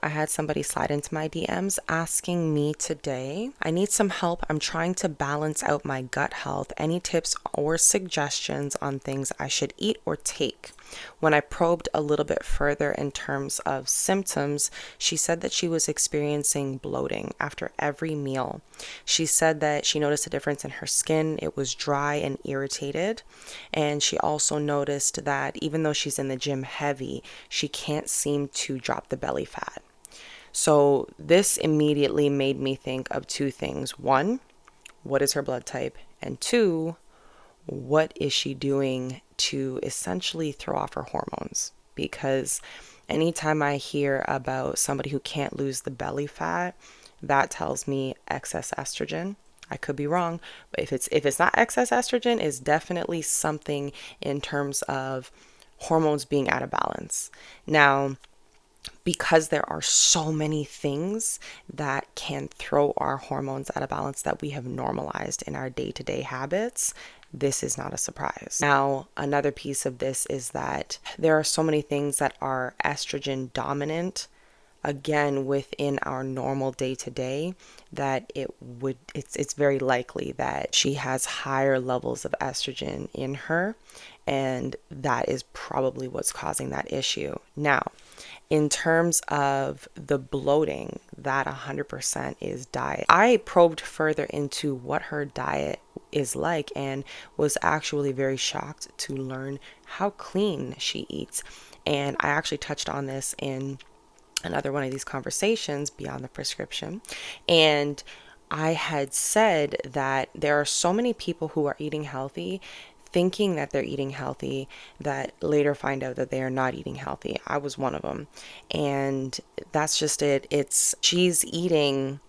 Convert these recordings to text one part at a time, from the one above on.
I had somebody slide into my DMs asking me today, I need some help. I'm trying to balance out my gut health. Any tips or suggestions on things I should eat or take? When I probed a little bit further in terms of symptoms, she said that she was experiencing bloating after every meal. She said that she noticed a difference in her skin. It was dry and irritated. And she also noticed that even though she's in the gym heavy, she can't seem to drop the belly fat. So this immediately made me think of two things. One, what is her blood type? And two, what is she doing to essentially throw off her hormones? Because anytime I hear about somebody who can't lose the belly fat, that tells me excess estrogen. I could be wrong, but if it's not excess estrogen, it's definitely something in terms of hormones being out of balance. Now, because there are so many things that can throw our hormones out of balance that we have normalized in our day-to-day habits, this is not a surprise. Now, another piece of this is that there are so many things that are estrogen dominant, again, within our normal day-to-day, that it's very likely that she has higher levels of estrogen in her, and that is probably what's causing that issue. Now, in terms of the bloating, that 100% is diet. I probed further into what her diet is like and was actually very shocked to learn how clean she eats. And I actually touched on this in another one of these conversations, Beyond the Prescription. And I had said that there are so many people who are eating healthy, thinking that they're eating healthy, that later find out that they are not eating healthy. I was one of them. And that's just it. She's eating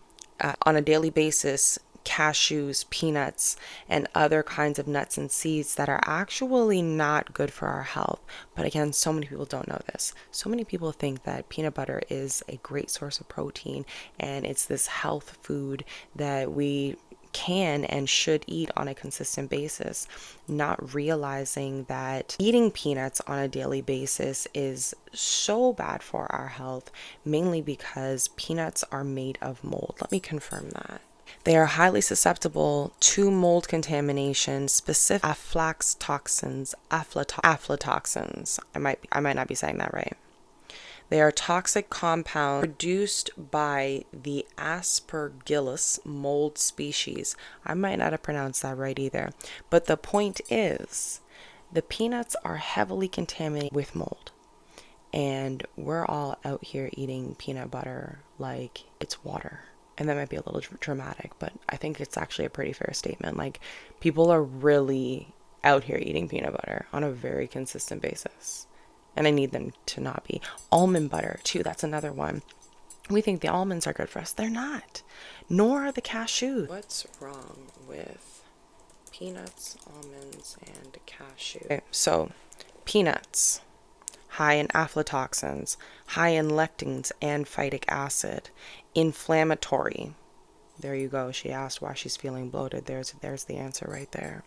on a daily basis cashews, peanuts, and other kinds of nuts and seeds that are actually not good for our health. But again, so many people don't know this. So many people think that peanut butter is a great source of protein and it's this health food that we can and should eat on a consistent basis, not realizing that eating peanuts on a daily basis is so bad for our health, mainly because peanuts are made of mold. Let me confirm that. They are highly susceptible to mold contamination, specific aflatoxins. I might not be saying that right. They are toxic compounds produced by the Aspergillus mold species. I might not have pronounced that right either. But the point is, the peanuts are heavily contaminated with mold. And we're all out here eating peanut butter like it's water. And that might be a little dramatic, but I think it's actually a pretty fair statement. Like, people are really out here eating peanut butter on a very consistent basis. And I need them to not be. Almond butter, too, that's another one. We think the almonds are good for us. They're not. Nor are the cashews. What's wrong with peanuts, almonds, and cashews? Okay, so, peanuts. High in aflatoxins, high in lectins and phytic acid, inflammatory. There you go. She asked why she's feeling bloated. There's the answer right there.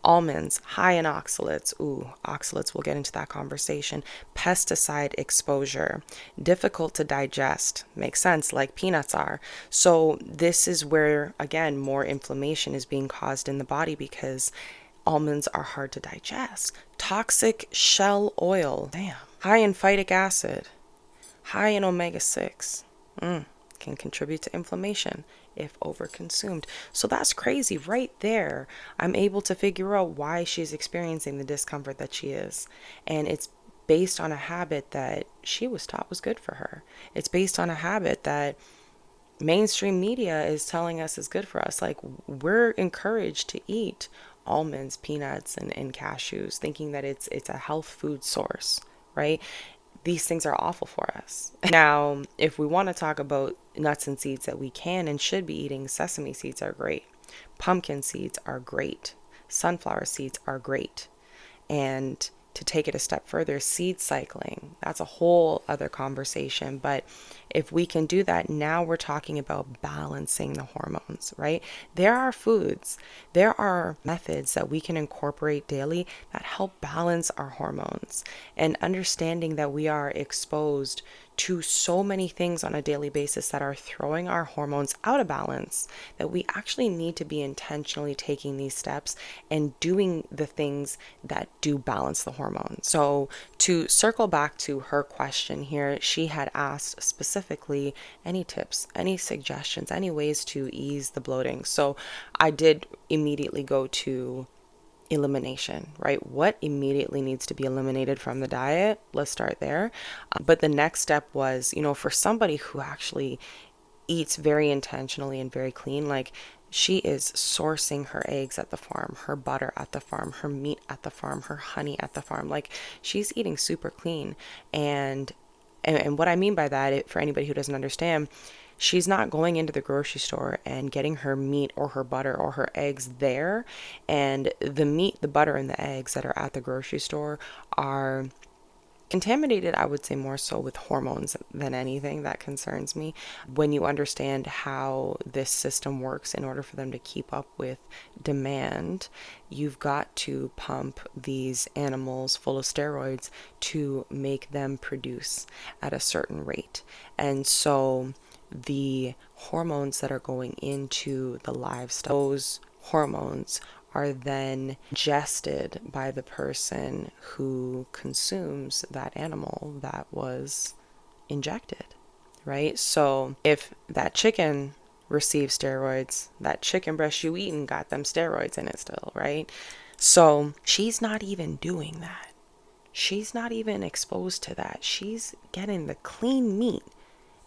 Almonds, high in oxalates. Ooh, oxalates, we'll get into that conversation. Pesticide exposure, difficult to digest. Makes sense, like peanuts are. So this is where, again, more inflammation is being caused in the body because almonds are hard to digest. Toxic shell oil. Damn. High in phytic acid. High in omega-6. Can contribute to inflammation if overconsumed. So that's crazy. Right there, I'm able to figure out why she's experiencing the discomfort that she is. And it's based on a habit that she was taught was good for her. It's based on a habit that mainstream media is telling us is good for us. Like, we're encouraged to eat almonds, peanuts, and cashews, thinking that it's a health food source, right? These things are awful for us. Now, if we want to talk about nuts and seeds that we can and should be eating, sesame seeds are great. Pumpkin seeds are great. Sunflower seeds are great. And to take it a step further, seed cycling, that's a whole other conversation. But if we can do that, now we're talking about balancing the hormones, right? There are foods, there are methods that we can incorporate daily that help balance our hormones, and understanding that we are exposed to so many things on a daily basis that are throwing our hormones out of balance, that we actually need to be intentionally taking these steps and doing the things that do balance the hormones. So to circle back to her question here, she had asked specifically any tips, any suggestions, any ways to ease the bloating. So I did immediately go to elimination, right? What immediately needs to be eliminated from the diet? Let's start there. But the next step was, for somebody who actually eats very intentionally and very clean, like she is sourcing her eggs at the farm, her butter at the farm, her meat at the farm, her honey at the farm. Like she's eating super clean. And what I mean by that, for anybody who doesn't understand, she's not going into the grocery store and getting her meat or her butter or her eggs there. And the meat, the butter, and the eggs that are at the grocery store are contaminated, I would say, more so with hormones than anything. That concerns me. When you understand how this system works, in order for them to keep up with demand, you've got to pump these animals full of steroids to make them produce at a certain rate. And so the hormones that are going into the livestock, those hormones are then ingested by the person who consumes that animal that was injected, right? So if that chicken receives steroids, that chicken breast you eaten got them steroids in it still, right? So she's not even doing that. She's not even exposed to that. She's getting the clean meat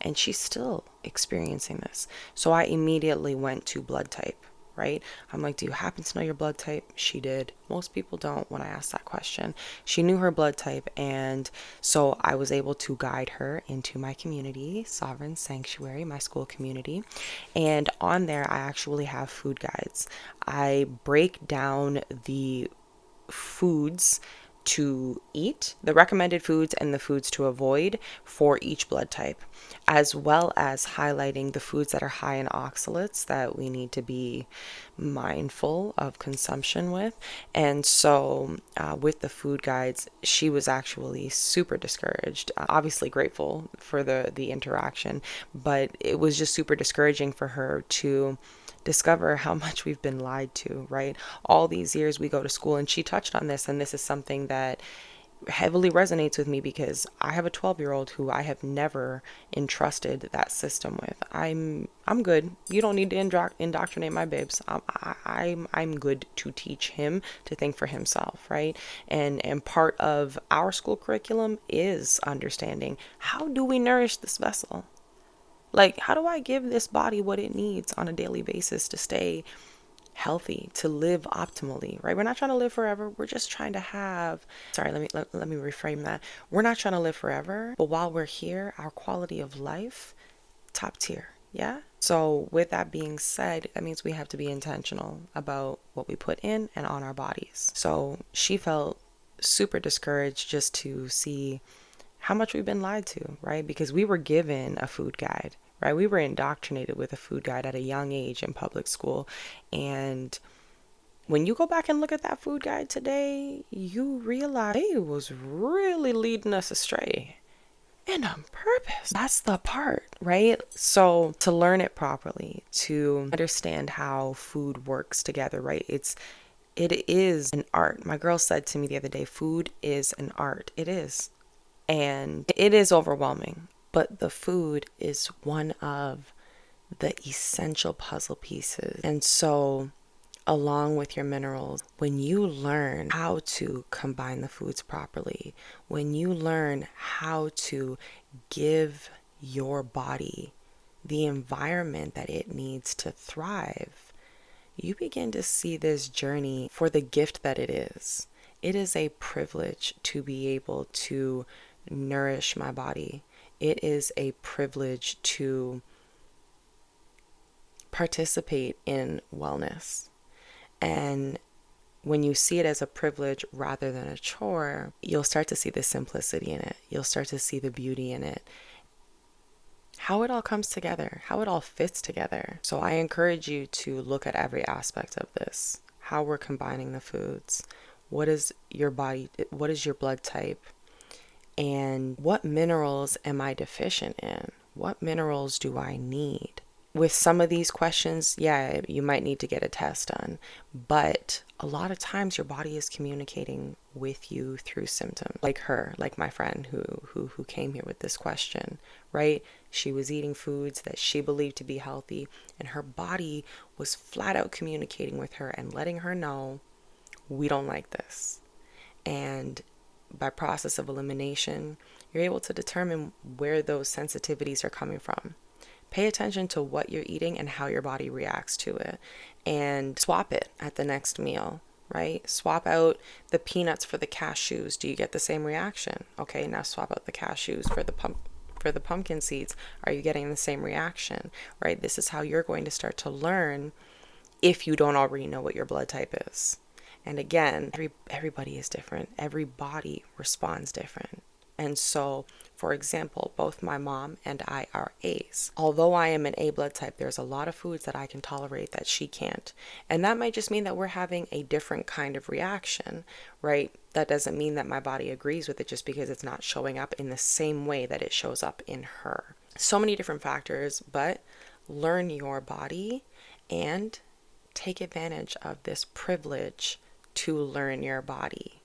and she's still experiencing this. So I immediately went to blood type, right? I'm like, do you happen to know your blood type? She did. Most people don't when I asked that question. She knew her blood type, and so I was able to guide her into my community, Sovereign Sanctuary, my school community. And on there, I actually have food guides. I break down the foods to eat, the recommended foods and the foods to avoid for each blood type, as well as highlighting the foods that are high in oxalates that we need to be mindful of consumption with. And so with the food guides, she was actually super discouraged. Obviously grateful for the interaction, but it was just super discouraging for her to discover how much we've been lied to, right? All these years we go to school, and she touched on this, and this is something that heavily resonates with me because I have a 12-year-old who I have never entrusted that system with. I'm good. You don't need to indoctrinate my babes. I'm good to teach him to think for himself, right? And part of our school curriculum is understanding, how do we nourish this vessel? Like, how do I give this body what it needs on a daily basis to stay healthy, to live optimally, right? We're not trying to live forever. We're just trying to have, sorry, let me reframe that. We're not trying to live forever, but while we're here, our quality of life, top tier. Yeah. So with that being said, that means we have to be intentional about what we put in and on our bodies. So she felt super discouraged just to see how much we've been lied to, right? Because we were given a food guide, right? We were indoctrinated with a food guide at a young age in public school. And when you go back and look at that food guide today, you realize it was really leading us astray. And on purpose. That's the part, right? So to learn it properly, to understand how food works together, right? It is an art. My girl said to me the other day, food is an art. It is. And it is overwhelming, but the food is one of the essential puzzle pieces. And so, along with your minerals, when you learn how to combine the foods properly, when you learn how to give your body the environment that it needs to thrive, you begin to see this journey for the gift that it is. It is a privilege to be able to nourish my body. It is a privilege to participate in wellness. And when you see it as a privilege rather than a chore, you'll start to see the simplicity in it. You'll start to see the beauty in it. How it all comes together, how it all fits together. So I encourage you to look at every aspect of this, how we're combining the foods. What is your body? What is your blood type? And what minerals am I deficient in? What minerals do I need? With some of these questions, yeah, you might need to get a test done, but a lot of times your body is communicating with you through symptoms. Like her, like my friend who came here with this question, right? She was eating foods that she believed to be healthy, and her body was flat out communicating with her and letting her know, we don't like this. And by process of elimination, you're able to determine where those sensitivities are coming from. Pay attention to what you're eating and how your body reacts to it, and swap it at the next meal, right? Swap out the peanuts for the cashews. Do you get the same reaction? Okay, now swap out the cashews for the pumpkin seeds. Are you getting the same reaction? Right? This is how you're going to start to learn, if you don't already know what your blood type is. And again, everybody is different. Every body responds different. And so, for example, both my mom and I are A's. Although I am an A blood type, there's a lot of foods that I can tolerate that she can't. And that might just mean that we're having a different kind of reaction, right? That doesn't mean that my body agrees with it just because it's not showing up in the same way that it shows up in her. So many different factors, but learn your body and take advantage of this privilege to learn your body.